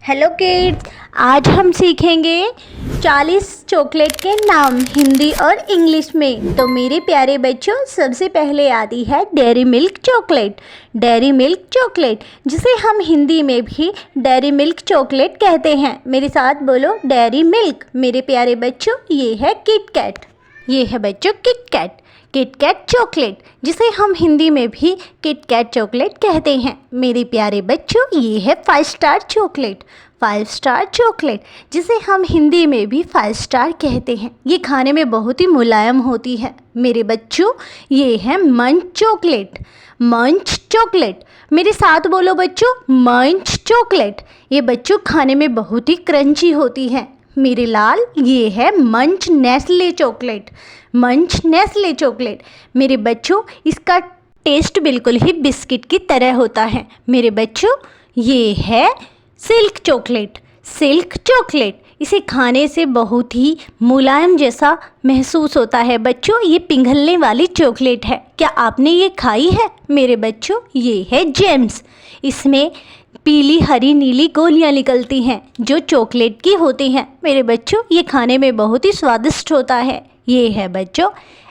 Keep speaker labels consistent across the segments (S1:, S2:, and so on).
S1: Hello kids, आज हम सीखेंगे 40 चॉकलेट के नाम हिंदी और इंग्लिश में। तो मेरे प्यारे बच्चों, सबसे पहले आती है dairy milk chocolate. Dairy milk chocolate, जिसे हम हिंदी में भी डेयरी मिल्क चॉकलेट कहते हैं। मेरे साथ बोलो डेयरी मिल्क। मेरे प्यारे बच्चों, ये है किट कैट। ये है बच्चों Kit Kat. Kit Kat chocolate, जिसे हम हिंदी में भी किट कैट चॉकलेट कहते हैं। मेरे प्यारे बच्चों, ये है 5 स्टार चॉकलेट। 5 स्टार चॉकलेट, जिसे हम हिंदी में भी 5 स्टार कहते हैं। ये खाने में बहुत ही मुलायम होती है। मेरे बच्चों, ये है मंच चॉकलेट। मंच चॉकलेट, मेरे साथ बोलो बच्चों, मंच चॉकलेट। ये बच्चों खाने में बहुत ही क्रंची होती है। मेरे लाल, ये है मंच नेस्ले चॉकलेट। मंच नेस्ले चॉकलेट, मेरे बच्चों इसका टेस्ट बिल्कुल ही बिस्किट की तरह होता है। मेरे बच्चों, ये है सिल्क चॉकलेट। सिल्क चॉकलेट, इसे खाने से बहुत ही मुलायम जैसा महसूस होता है। बच्चों, ये पिघलने वाली चॉकलेट है। क्या आपने ये खाई है? मेरे बच्चों, ये है जेम्स। इसमें पीली हरी नीली गोलियां निकलती हैं जो चॉकलेट की होती हैं। मेरे बच्चों, ये खाने में बहुत ही स्वादिष्ट होता है। ये है बच्चों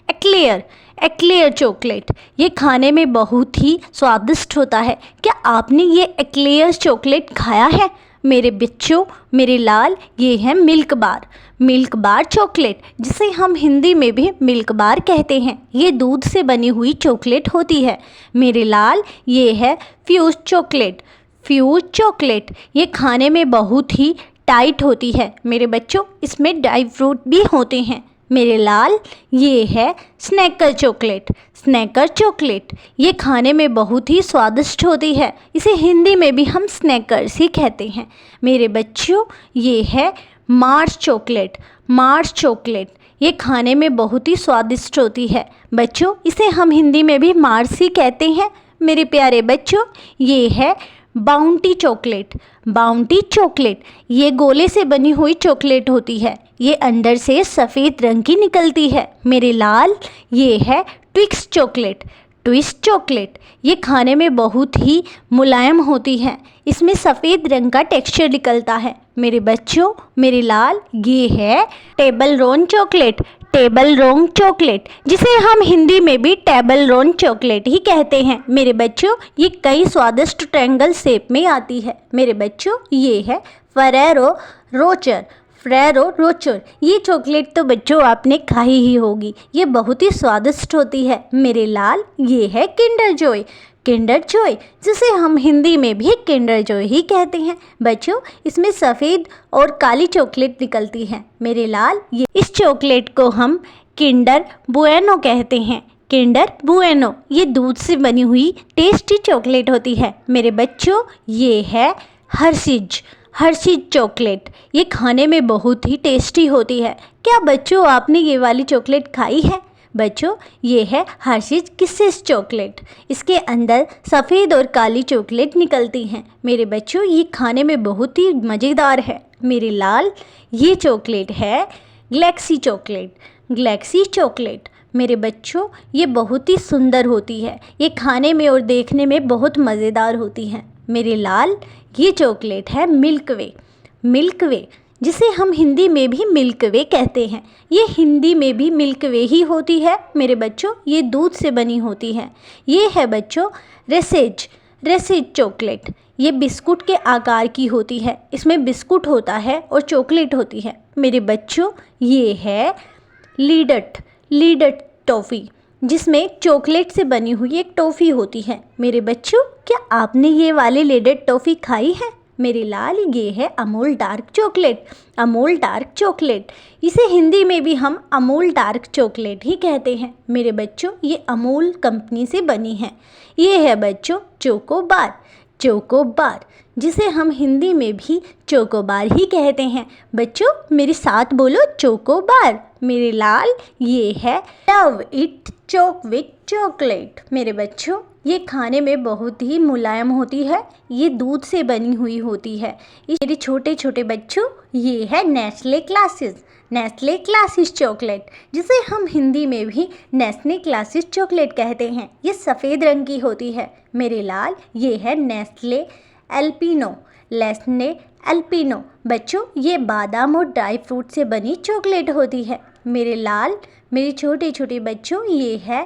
S1: एक्लेयर। एक्लेयर चॉकलेट, ये खाने में बहुत ही स्वादिष्ट होता है। क्या आपने ये एक्लेयर चॉकलेट खाया है? मेरे बच्चों, मेरे लाल, ये है milk bar. Milk bar chocolate, जिसे हम हिंदी में भी मिल्क बार कहते हैं। ये दूध से बनी हुई चॉकलेट होती है। मेरे लाल, ये है फ्यूज चॉकलेट। फ्यूज चॉकलेट, ये खाने में बहुत ही टाइट होती है। मेरे बच्चों, इसमें ड्राई फ्रूट भी होते हैं। मेरे लाल, ये है स्नैकर चॉकलेट। स्नैकर चॉकलेट, ये खाने में बहुत ही स्वादिष्ट होती है। इसे हिंदी में भी हम स्नैकर्स ही कहते हैं। मेरे बच्चों, ये है मार्स चॉकलेट। मार्स चॉकलेट, ये खाने में बहुत ही स्वादिष्ट होती है। बच्चों, इसे हम हिंदी में भी मार्स ही कहते हैं। मेरे प्यारे बच्चों, ये है बाउंटी चॉकलेट। बाउंटी चॉकलेट, ये गोले से बनी हुई चॉकलेट होती है। ये अंदर से सफ़ेद रंग की निकलती है। मेरे लाल, ये है ट्विक्स चॉकलेट। ट्विस्ट चॉकलेट, ये खाने में बहुत ही मुलायम होती है। इसमें सफ़ेद रंग का टेक्सचर निकलता है। मेरे बच्चों, मेरे लाल, ये है टेबल रोन चॉकलेट। टेबल रोन चॉकलेट, जिसे हम हिंदी में भी टेबल रोन चॉकलेट ही कहते हैं। मेरे बच्चों, ये कई स्वादिष्ट ट्रायंगल शेप में आती है। मेरे बच्चों, ये है फेरेरो रोचर। फेरेरो रोचर, ये चॉकलेट तो बच्चों आपने खाई ही होगी। ये बहुत ही स्वादिष्ट होती है। मेरे लाल, ये है किंडर जॉय। किंडर जॉय, जिसे हम हिंदी में भी किंडर जॉय ही कहते हैं। बच्चों, इसमें सफ़ेद और काली चॉकलेट निकलती है। मेरे लाल, ये इस चॉकलेट को हम किंडर बुएनो कहते हैं। किंडर बुएनो, ये दूध से बनी हुई टेस्टी चॉकलेट होती है। मेरे बच्चों, ये है हर्शीज। हर्शीज चॉकलेट, ये खाने में बहुत ही टेस्टी होती है। क्या बच्चों आपने ये वाली चॉकलेट खाई है? बच्चों, ये है हर्शीज किसेस चॉकलेट। इसके अंदर सफ़ेद और काली चॉकलेट निकलती हैं। मेरे बच्चों, ये खाने में बहुत ही मज़ेदार है। मेरे लाल, ये चॉकलेट है गैलेक्सी चॉकलेट। गैलेक्सी चॉकलेट, मेरे बच्चों, ये बहुत ही सुंदर होती है। ये खाने में और देखने में बहुत मज़ेदार होती हैं। मेरे लाल, ये चॉकलेट है मिल्क वे। मिल्क वे, जिसे हम हिंदी में भी मिल्क वे कहते हैं। ये हिंदी में भी मिल्क वे ही होती है। मेरे बच्चों, ये दूध से बनी होती है। ये है बच्चों रेसेज। रेसेज चॉकलेट, ये बिस्कुट के आकार की होती है। इसमें बिस्कुट होता है और चॉकलेट होती है। मेरे बच्चों, ये है लीडट। लीडट टॉफ़ी, जिसमें चॉकलेट से बनी हुई एक टॉफ़ी होती है। मेरे बच्चों, क्या आपने ये वाली लीडट टॉफ़ी खाई है? मेरे लाल, ये है Amul dark chocolate. Amul dark chocolate, इसे हिंदी में भी हम अमूल डार्क चॉकलेट ही कहते हैं। मेरे बच्चों, ये अमूल कंपनी से बनी है। ये है बच्चों चोकोबार। चोकोबार, जिसे हम हिंदी में भी चोकोबार ही कहते हैं। बच्चों, मेरे साथ बोलो चोकोबार। मेरे लाल, ये है love it chalk with chocolate. मेरे बच्चों, ये खाने में बहुत ही मुलायम होती है। ये दूध से बनी हुई होती है। मेरे छोटे छोटे बच्चों, ये है Nestle classes. Nestle classes chocolate, जिसे हम हिंदी में भी नेस्ले क्लासिस चॉकलेट कहते हैं। ये सफ़ेद रंग की होती है। मेरे लाल, ये है नेस्ले एल्पिनो। नेस्ले एल्पिनो। बच्चों ये बादाम और ड्राई फ्रूट से बनी चॉकलेट होती है। मेरे लाल मेरे छोटे छोटे बच्चों ये है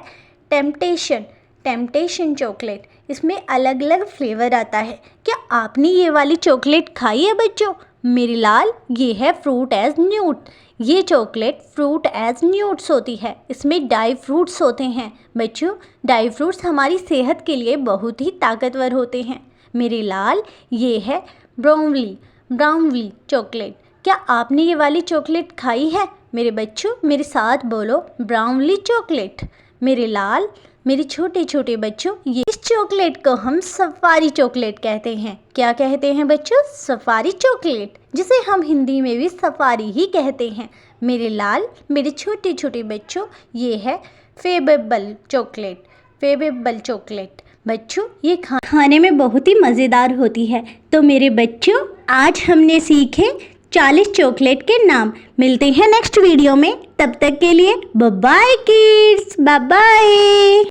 S1: टेम्पटेशन चॉकलेट। इसमें अलग अलग फ्लेवर आता है। क्या आपने ये वाली चॉकलेट खाई है बच्चों? मेरी लाल ये है फ्रूट एज न्यूट। ये चॉकलेट फ्रूट एज न्यूट्स होती है। इसमें ड्राई फ्रूट्स होते हैं। बच्चों ड्राई फ्रूट्स हमारी सेहत के लिए बहुत ही ताकतवर होते हैं। मेरी लाल ये है ब्राउनली चॉकलेट। क्या आपने ये वाली चॉकलेट खाई है? मेरे बच्चों मेरे साथ बोलो ब्राउनली चॉकलेट। मेरे लाल मेरे छोटे छोटे बच्चों ये इस चॉकलेट को हम सफारी चॉकलेट कहते हैं। क्या कहते हैं बच्चों? सफारी चॉकलेट, जिसे हम हिंदी में भी सफारी ही कहते हैं। मेरे लाल मेरे छोटे छोटे बच्चों ये है फेबेबल चॉकलेट। बच्चों ये खाने में बहुत ही मज़ेदार होती है। तो मेरे बच्चों आज हमने सीखे 40 चॉकलेट के नाम। मिलते हैं नेक्स्ट वीडियो में, तब तक के लिए bye bye kids, bye bye.